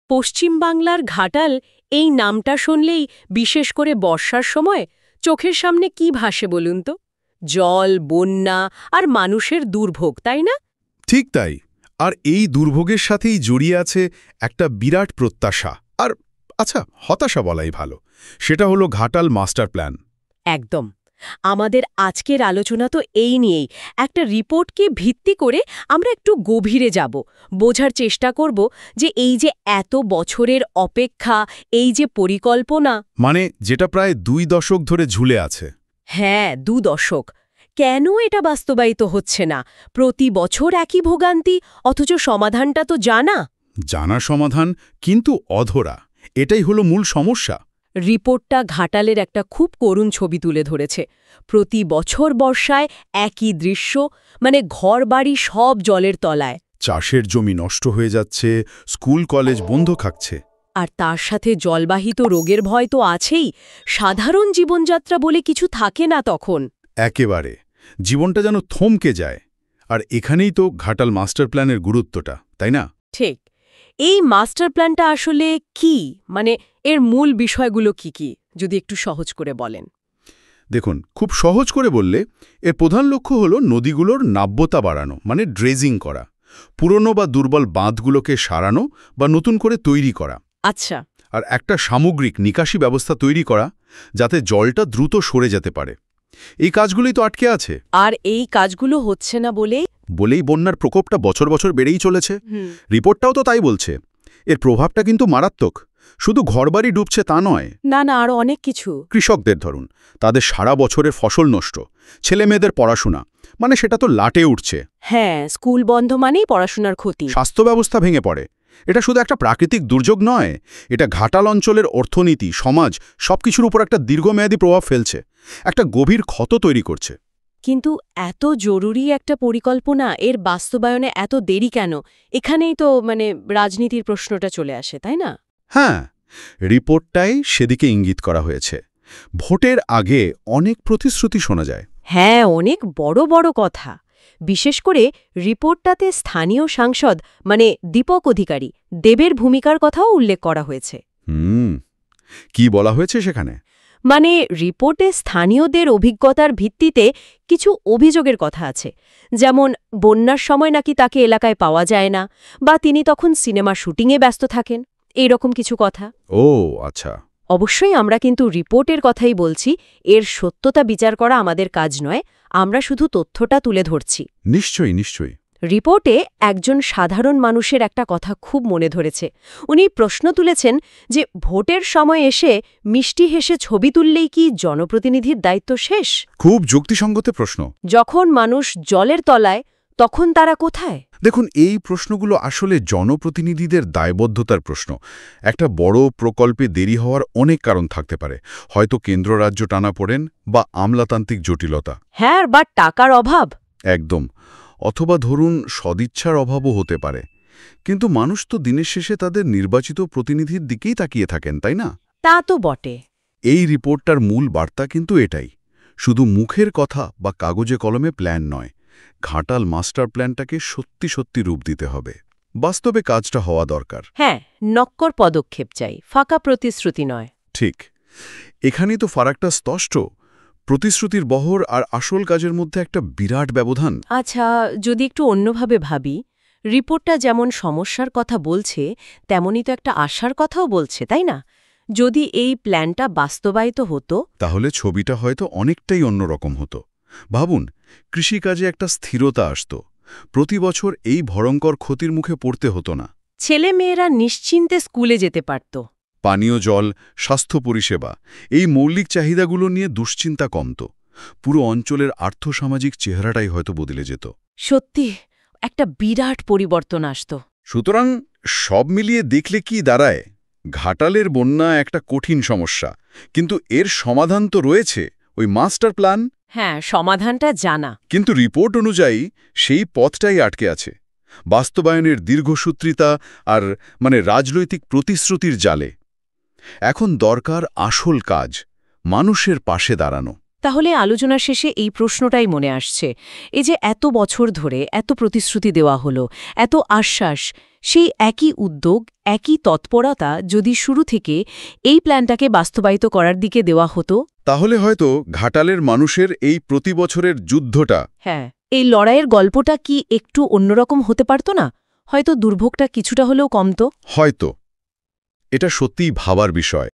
পশ্চিমবাংলার ঘাটাল এই নামটা শুনলেই বিশেষ করে বর্ষার সময় চোখের সামনে কি ভাসে বলুন তো? জল, বন্যা আর মানুষের দুর্ভোগ, তাই না? ঠিক তাই। আর এই দুর্ভোগের সাথেই জড়িয়ে আছে একটা বিরাট প্রত্যাশা আর হতাশা বলাই ভালো। সেটা হলো ঘাটাল মাস্টার প্ল্যান। একদম। আমাদের আজকের আলোচনা তো এই নিয়েই। একটা রিপোর্টকে ভিত্তি করে আমরা একটু গভীরে যাব, বোঝার চেষ্টা করব যে এই যে এত বছরের অপেক্ষা, এই যে পরিকল্পনা, মানে যেটা প্রায় 2 দশক ধরে ঝুলে আছে। হ্যাঁ, 2 দশক, কেন এটা বাস্তবায়িত হচ্ছে না? প্রতি বছর একই ভোগান্তি, অথচ সমাধানটা তো জানা সমাধান, কিন্তু অধরা। এটাই হলো মূল সমস্যা। রিপোর্টটা ঘাটালের একটা খুব করুণ ছবি তুলে ধরেছে। প্রতি বছর বর্ষায় একই দৃশ্য, মানে ঘরবাড়ি সব জলের তলায়। চাষের জমি নষ্ট হয়ে যাচ্ছে, স্কুল কলেজ বন্ধ থাকছে। আর তার সাথে জলবাহিত রোগের ভয় তো আছেই। সাধারণ জীবনযাত্রা বলে কিছু থাকে না তখন। একেবারে জীবনটা যেন থমকে যায়। আর এখানেই তো ঘাটাল মাস্টার প্ল্যানের গুরুত্বটা, তাই না? ঠিক। এই মাস্টার প্ল্যানটা আসলে কি, মানে এর মূল বিষয়গুলো কি, যদি একটু সহজ করে বলেন। দেখুন, খুব সহজ করে বললে এর প্রধান লক্ষ্য হলো নদীগুলোর নাব্যতা বাড়ানো, মানে ড্রেজিং করা, পুরনো বা দুর্বল বাঁধগুলোকে সারানো বা নতুন করে তৈরি করা। আচ্ছা। আর একটা সামগ্রিক নিকাশি ব্যবস্থা তৈরি করা, যাতে জলটা দ্রুত সরে যেতে পারে। এই কাজগুলোই তো আটকে আছে। আর এই কাজগুলো হচ্ছে না বলেই বন্যার প্রকোপটা বছর বছর বেড়েই চলেছে। রিপোর্টটাও তো তাই বলছে। এর প্রভাবটা কিন্তু মারাত্মক। শুধু ঘরবাড়ি ডুবছে তা নয়, না, আরো অনেক কিছু। কৃষকদের ধরুন, তাদের সারা বছরের ফসল নষ্ট, ছেলেমেয়েদের পড়াশোনা, মানে সেটা তো লাটে উঠছে। হ্যাঁ, স্কুল বন্ধ মানেই পড়াশোনার ক্ষতি। স্বাস্থ্য ব্যবস্থা ভেঙে পড়ে। এটা শুধু একটা প্রাকৃতিক দুর্যোগ নয়, এটা ঘাটাল অঞ্চলের অর্থনীতি, সমাজ, সবকিছুর উপর একটা দীর্ঘমেয়াদী প্রভাব ফেলছে, একটা গভীর ক্ষত তৈরি করছে। কিন্তু এত জরুরি একটা পরিকল্পনা, এর বাস্তবায়নে এত দেরি কেন? এখানেই তো রাজনীতির প্রশ্নটা চলে আসে, তাই না? হ্যাঁ, রিপোর্টটাই সেদিকে ইঙ্গিত করা হয়েছে। ভোটের আগে অনেক প্রতিশ্রুতি শোনা যায়। হ্যাঁ, অনেক বড় বড় কথা। বিশেষ করে রিপোর্টটাতে স্থানীয় সাংসদ দীপক অধিকারী দেবের ভূমিকার কথাও উল্লেখ করা হয়েছে। কি বলা হয়েছে সেখানে? রিপোর্টে স্থানীয়দের অভিজ্ঞতার ভিত্তিতে কিছু অভিযোগের কথা আছে, যেমন বন্যার সময় নাকি তাকে এলাকায় পাওয়া যায় না, বা তিনি তখন সিনেমা শুটিংয়ে ব্যস্ত থাকেন, এইরকম কিছু কথা। ও আচ্ছা। অবশ্যই আমরা কিন্তু রিপোর্টের কথাই বলছি, এর সত্যতা বিচার করা আমাদের কাজ নয়, আমরা শুধু তথ্যটা তুলে ধরছি। নিশ্চয়ই। রিপোর্টে একজন সাধারণ মানুষের একটা কথা খুব মনে ধরেছে। উনি প্রশ্ন তুলেছেন যে ভোটের সময় এসে মিষ্টি হেসে ছবি তুললেই কি জনপ্রতিনিধির দায়িত্ব শেষ? খুব যুক্তিসঙ্গত প্রশ্ন। যখন মানুষ জলের তলায়, তখন তারা কোথায়? দেখুন, এই প্রশ্নগুলো আসলে জনপ্রতিনিধিদের দায়বদ্ধতার প্রশ্ন। একটা বড় প্রকল্পে দেরি হওয়ার অনেক কারণ থাকতে পারে। হয়তো কেন্দ্র রাজ্য টানাপোড়েন বা আমলাতান্ত্রিক জটিলতা। হ্যাঁ, বা টাকার অভাব। একদম। অথবা ধরুন সদিচ্ছার অভাবও হতে পারে। কিন্তু মানুষ তো দিনের শেষে তাদের নির্বাচিত প্রতিনিধির দিকেই তাকিয়ে থাকেন, তাই না? তা তো বটে। এই রিপোর্টটার মূল বার্তা কিন্তু এটাই। শুধু মুখের কথা বা কাগজে কলমে প্ল্যান নয়, ঘাটাল মাস্টার প্ল্যানটাকে সত্যি রূপ দিতে হবে। বাস্তবে কাজটা হওয়া দরকার। হ্যাঁ, নক্কর পদক্ষেপ চাই, ফাঁকা প্রতিশ্রুতি নয়। ঠিক। এখানেই তো ফারাকটা স্পষ্ট। প্রতিশ্রুতির বহর আর আসল কাজের মধ্যে একটা বিরাট ব্যবধান। আচ্ছা, যদি একটু অন্যভাবে ভাবি, রিপোর্টটা যেমন সমস্যার কথা বলছে, তেমনই তো একটা আশার কথাও বলছে, তাই না? যদি এই প্ল্যানটা বাস্তবায়িত হতো, তাহলে ছবিটা হয়তো অনেকটাই অন্যরকম হতো। ভাবুন, কৃষিকাজে একটা স্থিরতা আসত। প্রতি বছর এই ভয়ঙ্কর ক্ষতির মুখে পড়তে হতো না। ছেলেমেয়েরা নিশ্চিন্তে স্কুলে যেতে পারত। পানীয় জল, স্বাস্থ্য পরিষেবা, এই মৌলিক চাহিদাগুলো নিয়ে দুশ্চিন্তা কমত। পুরো অঞ্চলের আর্থসামাজিক চেহারাটাই হয়তো বদলে যেত। সত্যি একটা বিরাট পরিবর্তন আসত। সুতরাং সব মিলিয়ে দেখলে কি দাঁড়ায়? ঘাটালের বন্যা একটা কঠিন সমস্যা, কিন্তু এর সমাধান তো রয়েছে, ওই মাস্টার প্ল্যান। হ্যাঁ, সমাধানটা জানা। কিন্তু রিপোর্ট অনুযায়ী সেই পথটাই আটকে আছে, বাস্তবায়নের দীর্ঘসূত্রিতা আর রাজনৈতিক প্রতিশ্রুতির জালে। এখন দরকার আসল কাজ, মানুষের পাশে দাঁড়ানো। তাহলে আলোচনার শেষে এই প্রশ্নটাই মনে আসছে, এই যে এত বছর ধরে এত প্রতিশ্রুতি দেওয়া হলো, এত আশ্বাস, সেই একই উদ্যোগ, একই তৎপরতা যদি শুরু থেকে এই প্ল্যানটাকে বাস্তবায়িত করার দিকে দেওয়া হতো। তাহলে হয়তো ঘাটালের মানুষের এই প্রতি বছরের যুদ্ধটা হ্যাঁ, এই লড়াইয়ের গল্পটা কি একটু অন্যরকম হতে পারত না? হয়তো দুর্ভোগটা কিছুটা হলেও কমতো। হয়তো। এটা সত্যিই ভাবার বিষয়।